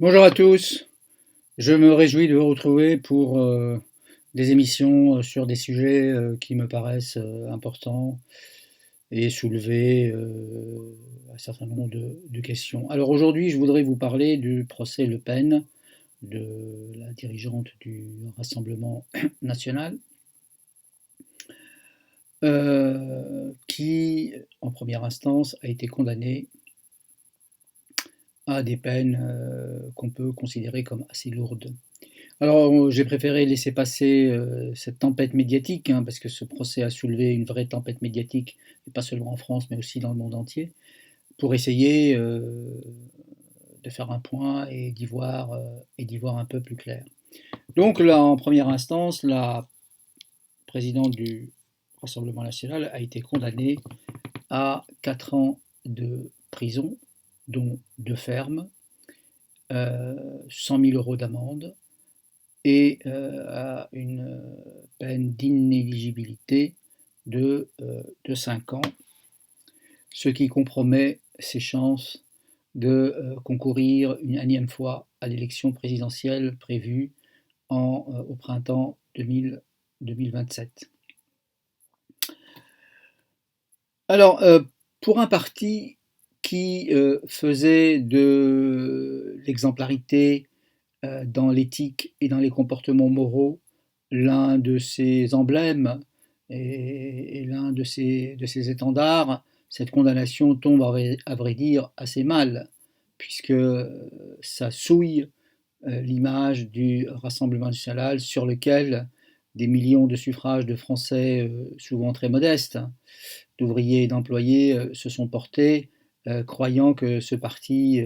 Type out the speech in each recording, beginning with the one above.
Bonjour à tous, je me réjouis de vous retrouver pour des émissions sur des sujets qui me paraissent importants et soulever un certain nombre de questions. Alors aujourd'hui, je voudrais vous parler du procès Le Pen, de la dirigeante du Rassemblement national, qui, en première instance, a été condamnée à des peines qu'on peut considérer comme assez lourdes. Alors, j'ai préféré laisser passer cette tempête médiatique, hein, parce que ce procès a soulevé une vraie tempête médiatique, et pas seulement en France, mais aussi dans le monde entier, pour essayer de faire un point et d'y voir un peu plus clair. Donc là, en première instance, la présidente du Rassemblement national a été condamnée à 4 ans de prison, dont 2 fermes, 100 000 euros d'amende, et à une peine d'inéligibilité de 5 ans, ce qui compromet ses chances de concourir une énième fois à l'élection présidentielle prévue au printemps 2027. Alors, pour un parti qui faisait de l'exemplarité dans l'éthique et dans les comportements moraux l'un de ses emblèmes et l'un de ses étendards, cette condamnation tombe à vrai dire assez mal, puisque ça souille l'image du Rassemblement national sur lequel des millions de suffrages de Français, souvent très modestes, d'ouvriers et d'employés, se sont portés, croyant que ce parti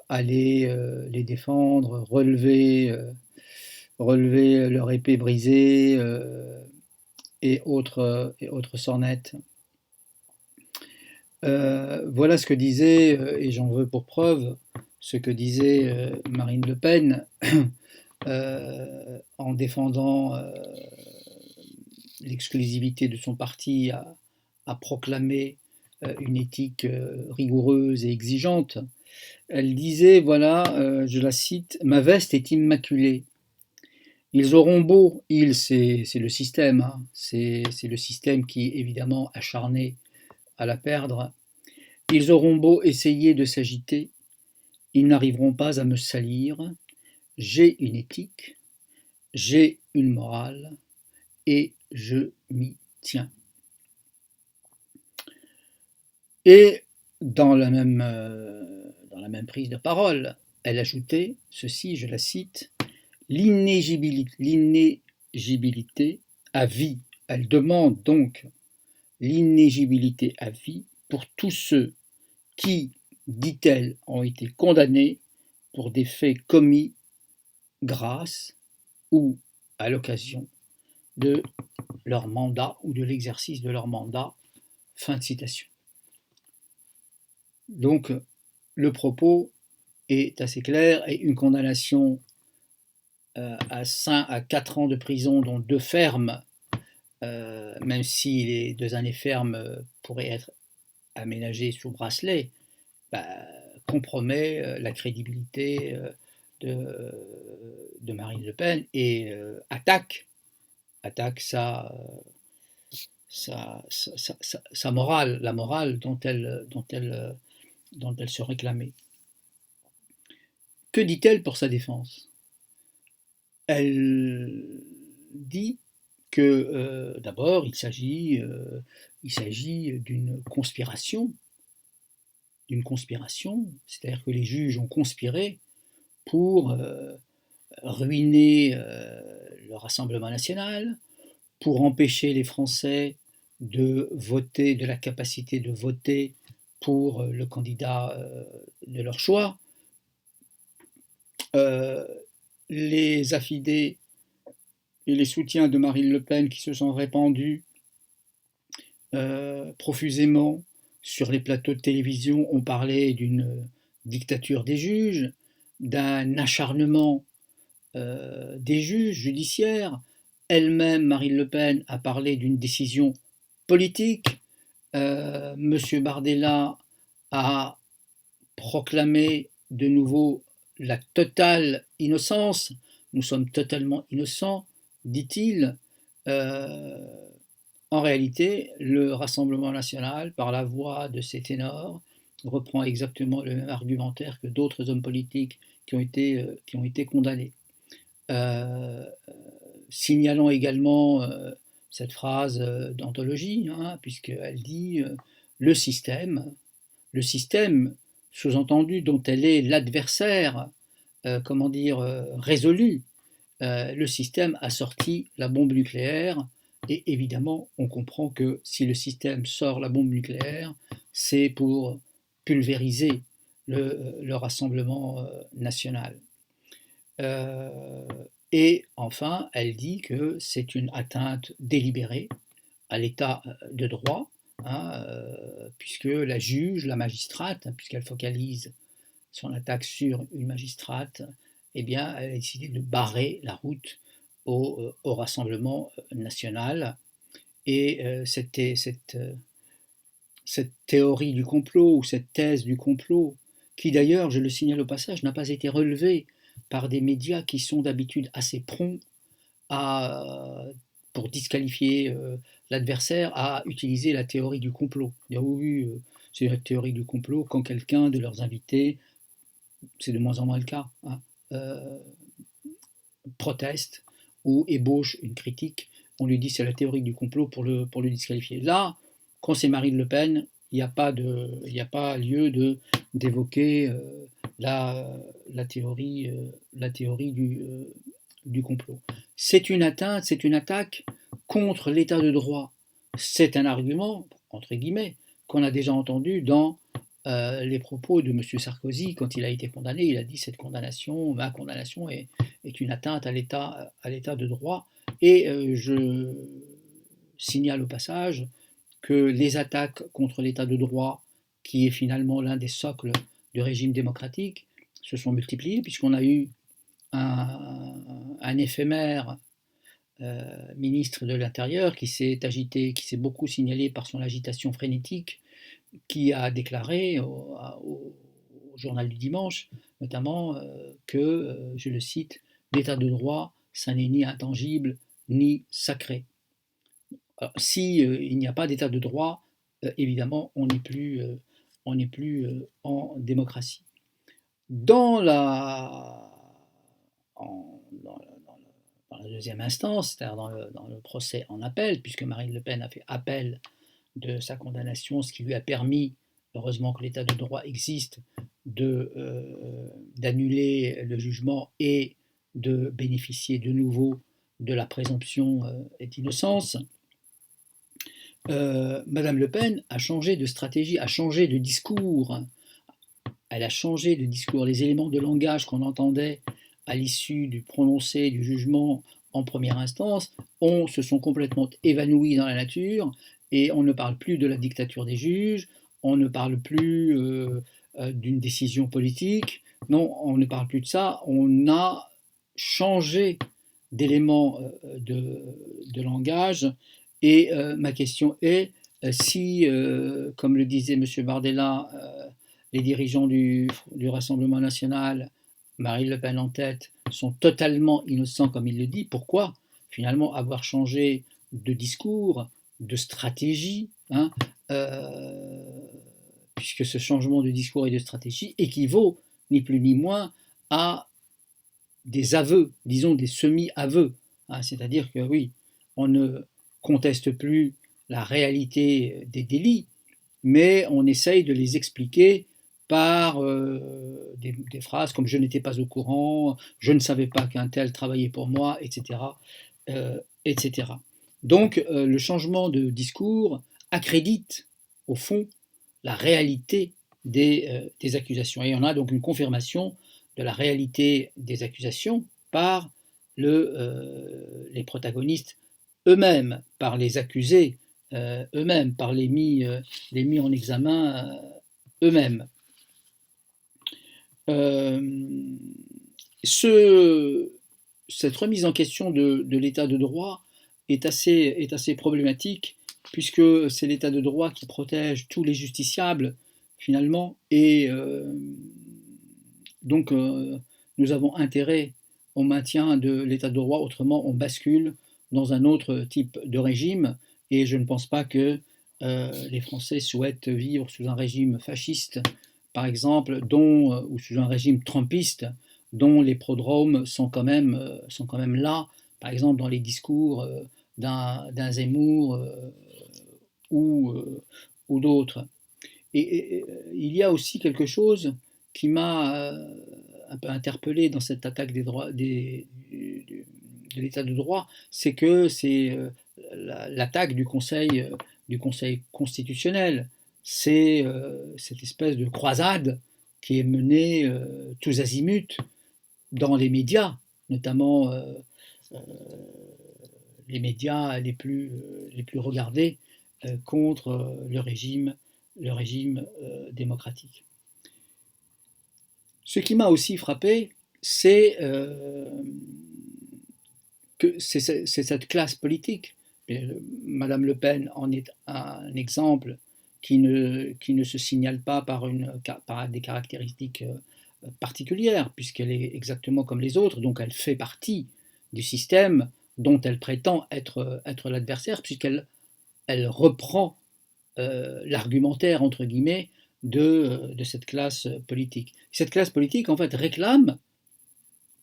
allait les défendre, relever leur épée brisée et autres sornettes. Voilà ce que disait, et j'en veux pour preuve, ce que disait Marine Le Pen en défendant l'exclusivité de son parti à proclamer une éthique rigoureuse et exigeante. Elle disait, voilà, je la cite, ma veste est immaculée. Ils auront beau, c'est le système, hein, c'est le système qui est évidemment acharné à la perdre. Ils auront beau essayer de s'agiter, ils n'arriveront pas à me salir. J'ai une éthique, j'ai une morale et je m'y tiens. Et dans la même prise de parole, elle ajoutait ceci, je la cite, l'inéligibilité à vie. Elle demande donc l'inéligibilité à vie pour tous ceux qui, dit-elle, ont été condamnés pour des faits commis grâce ou à l'occasion de leur mandat ou de l'exercice de leur mandat. Fin de citation. Donc, le propos est assez clair et une condamnation à 4 ans de prison, dont 2 fermes, même si les 2 années fermes pourraient être aménagées sous bracelet, bah, compromet la crédibilité de Marine Le Pen et attaque sa morale, la morale dont elle se réclamait. Que dit-elle pour sa défense? Elle dit que d'abord il s'agit d'une conspiration, c'est-à-dire que les juges ont conspiré pour ruiner le Rassemblement national, pour empêcher les Français de voter, de la capacité de voter pour le candidat de leur choix. Les affidés et les soutiens de Marine Le Pen qui se sont répandus profusément sur les plateaux de télévision ont parlé d'une dictature des juges, d'un acharnement des juges judiciaires. Elle-même, Marine Le Pen, a parlé d'une décision politique. Monsieur Bardella a proclamé de nouveau la totale innocence. Nous sommes totalement innocents, dit-il. Euh, En réalité, le Rassemblement national, par la voix de ses ténors, reprend exactement le même argumentaire que d'autres hommes politiques qui ont été condamnés. Euh, Signalant également cette phrase d'anthologie, hein, puisqu'elle dit le système, le système, sous-entendu, dont elle est l'adversaire, comment dire, résolu, le système a sorti la bombe nucléaire, et évidemment, on comprend que si le système sort la bombe nucléaire, c'est pour pulvériser le Rassemblement national. Euh, et enfin, elle dit que c'est une atteinte délibérée à l'état de droit, hein, puisque la juge, la magistrate, hein, puisqu'elle focalise son attaque sur une magistrate, eh bien, elle a décidé de barrer la route au Rassemblement national. Et cette théorie du complot, ou cette thèse du complot, qui d'ailleurs, je le signale au passage, n'a pas été relevée par des médias qui sont d'habitude assez prompts à, pour disqualifier l'adversaire, à utiliser la théorie du complot. Oui, c'est la théorie du complot quand quelqu'un de leurs invités, c'est de moins en moins le cas, hein, euh, proteste ou ébauche une critique, on lui dit c'est la théorie du complot pour le disqualifier. Là, quand c'est Marine Le Pen, il n'y a pas lieu d'évoquer la théorie, du complot. C'est une atteinte, c'est une attaque contre l'état de droit. C'est un argument, entre guillemets, qu'on a déjà entendu dans les propos de M. Sarkozy quand il a été condamné. Il a dit cette condamnation, ma condamnation est une atteinte à l'état de droit. Et je signale au passage que les attaques contre l'état de droit, qui est finalement l'un des socles du régime démocratique, se sont multipliées, puisqu'on a eu un éphémère ministre de l'Intérieur qui s'est agité, qui s'est beaucoup signalé par son agitation frénétique, qui a déclaré au journal du dimanche, notamment, que, je le cite, l'état de droit, ça n'est ni intangible ni sacré. Alors, si il n'y a pas d'état de droit, évidemment, on n'est plus en démocratie. Dans la, dans la deuxième instance, c'est-à-dire dans le procès en appel, puisque Marine Le Pen a fait appel de sa condamnation, ce qui lui a permis, heureusement que l'état de droit existe, d'annuler le jugement et de bénéficier de nouveau de la présomption d'innocence. Madame Le Pen a changé de stratégie, a changé de discours. Elle a changé de discours. Les éléments de langage qu'on entendait à l'issue du prononcé du jugement en première instance se sont complètement évanouis dans la nature, et on ne parle plus de la dictature des juges, on ne parle plus d'une décision politique, non, on ne parle plus de ça, on a changé d'éléments de langage, et ma question est si, comme le disait M. Bardella, les dirigeants du Rassemblement national, Marine Le Pen en tête, sont totalement innocents comme il le dit, pourquoi finalement avoir changé de discours, de stratégie, hein, puisque ce changement de discours et de stratégie équivaut, ni plus ni moins, à des aveux, disons des semi-aveux, hein, c'est-à-dire que oui, on ne conteste plus la réalité des délits, mais on essaye de les expliquer par des phrases comme je n'étais pas au courant, je ne savais pas qu'un tel travaillait pour moi, etc. etc. Donc le changement de discours accrédite au fond la réalité des accusations. Et on a donc une confirmation de la réalité des accusations par les protagonistes eux-mêmes, par les accusés eux-mêmes, par les mis en examen eux-mêmes. Cette remise en question de l'état de droit est assez problématique, puisque c'est l'état de droit qui protège tous les justiciables, finalement, et donc nous avons intérêt au maintien de l'état de droit, autrement on bascule dans un autre type de régime, et je ne pense pas que les Français souhaitent vivre sous un régime fasciste, par exemple, ou sous un régime trumpiste, dont les prodromes sont quand même là, par exemple dans les discours d'un Zemmour ou, ou d'autres. Et il y a aussi quelque chose qui m'a un peu interpellé dans cette attaque des droits, de l'état de droit, c'est que c'est l'attaque du conseil constitutionnel. C'est cette espèce de croisade qui est menée tous azimuts dans les médias, notamment euh, les médias les plus regardés contre le régime démocratique. Ce qui m'a aussi frappé, c'est que c'est cette classe politique. Madame Le Pen en est un exemple qui ne se signale pas par des caractéristiques particulière, puisqu'elle est exactement comme les autres, donc elle fait partie du système dont elle prétend être l'adversaire, puisqu'elle reprend l'argumentaire, entre guillemets, de cette classe politique. Cette classe politique, en fait, réclame,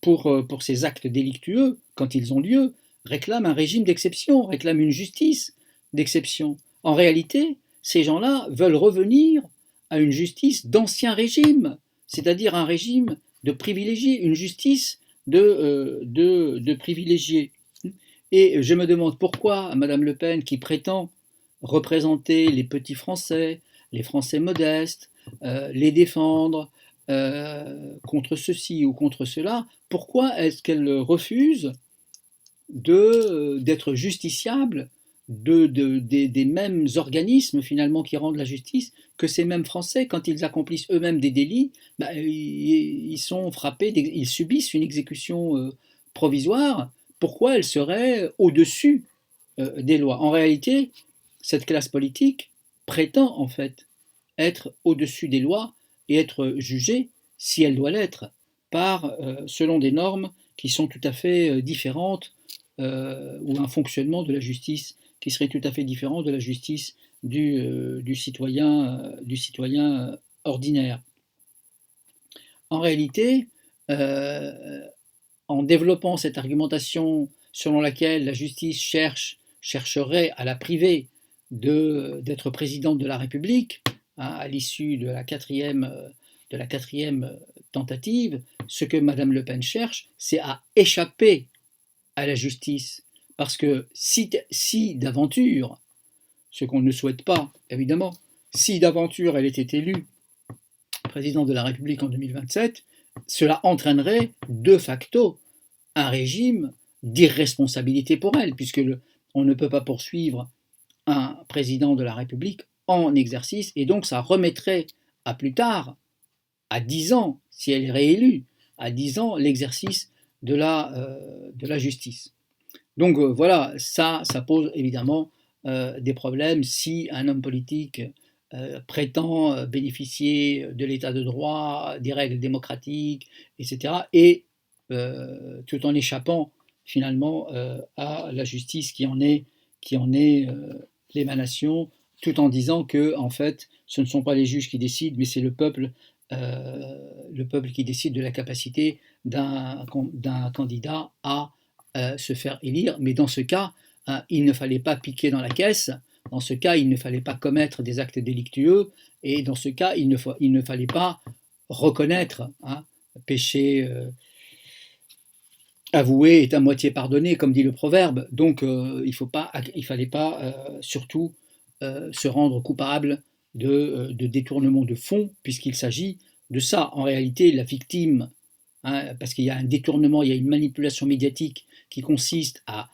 pour ces actes délictueux, quand ils ont lieu, réclame un régime d'exception, réclame une justice d'exception. En réalité, ces gens-là veulent revenir à une justice d'ancien régime, c'est-à-dire un régime de privilégiés, une justice de privilégiés. Et je me demande pourquoi Madame Le Pen, qui prétend représenter les petits Français, les Français modestes, les défendre contre ceci ou contre cela, pourquoi est-ce qu'elle refuse d'être justiciable des mêmes organismes finalement qui rendent la justice, que ces mêmes Français, quand ils accomplissent eux-mêmes des délits, ils sont frappés, ils subissent une exécution provisoire. Pourquoi elle serait au-dessus des lois? En réalité, cette classe politique prétend en fait être au-dessus des lois et être jugée, si elle doit l'être, selon des normes qui sont tout à fait différentes, ou un fonctionnement de la justice qui serait tout à fait différent de la justice du citoyen ordinaire. En réalité, en développant cette argumentation selon laquelle la justice chercherait à la priver d'être présidente de la République, hein, à l'issue de la quatrième tentative, ce que Madame Le Pen cherche, c'est à échapper à la justice. Parce que si d'aventure, ce qu'on ne souhaite pas, évidemment, si d'aventure elle était élue présidente de la République en 2027, cela entraînerait de facto un régime d'irresponsabilité pour elle, puisque on ne peut pas poursuivre un président de la République en exercice, et donc ça remettrait à plus tard, à 10 ans, si elle est réélue, à 10 ans, l'exercice de la justice. Donc voilà, ça pose évidemment des problèmes si un homme politique prétend bénéficier de l'état de droit, des règles démocratiques, etc., et tout en échappant finalement à la justice qui en est l'émanation, tout en disant que en fait, ce ne sont pas les juges qui décident, mais c'est le peuple qui décide de la capacité d'un candidat à se faire élire. Mais dans ce cas, il ne fallait pas piquer dans la caisse, dans ce cas, il ne fallait pas commettre des actes délictueux, et dans ce cas, il ne fallait pas reconnaître, hein, péché avoué est à moitié pardonné, comme dit le proverbe. Donc il ne fallait pas surtout se rendre coupable de détournement de fonds, puisqu'il s'agit de ça. En réalité, la victime, hein, parce qu'il y a un détournement, il y a une manipulation médiatique qui consiste à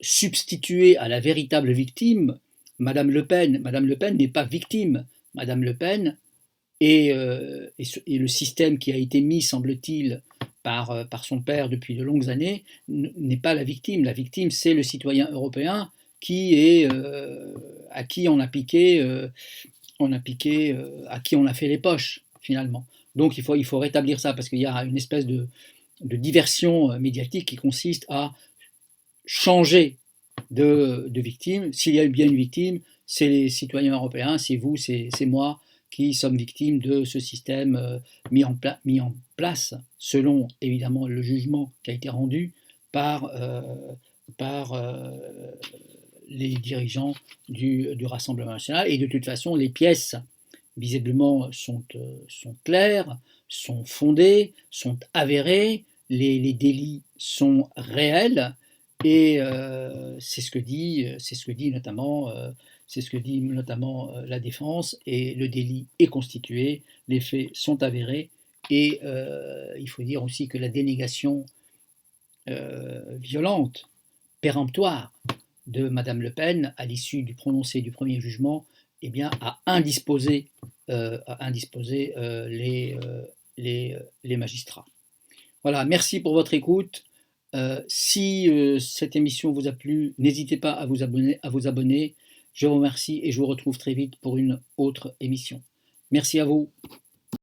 substituer à la véritable victime Madame Le Pen. Madame Le Pen n'est pas victime. Madame Le Pen et le système qui a été mis, semble-t-il, par son père depuis de longues années, n'est pas la victime. La victime, c'est le citoyen européen à qui on a piqué, à qui on a fait les poches, finalement. Donc il faut rétablir ça parce qu'il y a une espèce de diversion médiatique qui consiste à changer de victime. S'il y a eu bien une victime, c'est les citoyens européens, c'est vous, c'est moi qui sommes victimes de ce système mis en place selon évidemment le jugement qui a été rendu par, par les dirigeants du Rassemblement national. Et de toute façon, les pièces visiblement sont claires, sont fondées, sont avérées, les délits sont réels, et c'est ce que dit notamment, la défense, et le délit est constitué, les faits sont avérés, et il faut dire aussi que la dénégation violente, péremptoire de Madame Le Pen à l'issue du prononcé du premier jugement, eh bien, a indisposé, les magistrats. Voilà, merci pour votre écoute. Si cette émission vous a plu, n'hésitez pas à vous abonner, Je vous remercie et je vous retrouve très vite pour une autre émission. Merci à vous.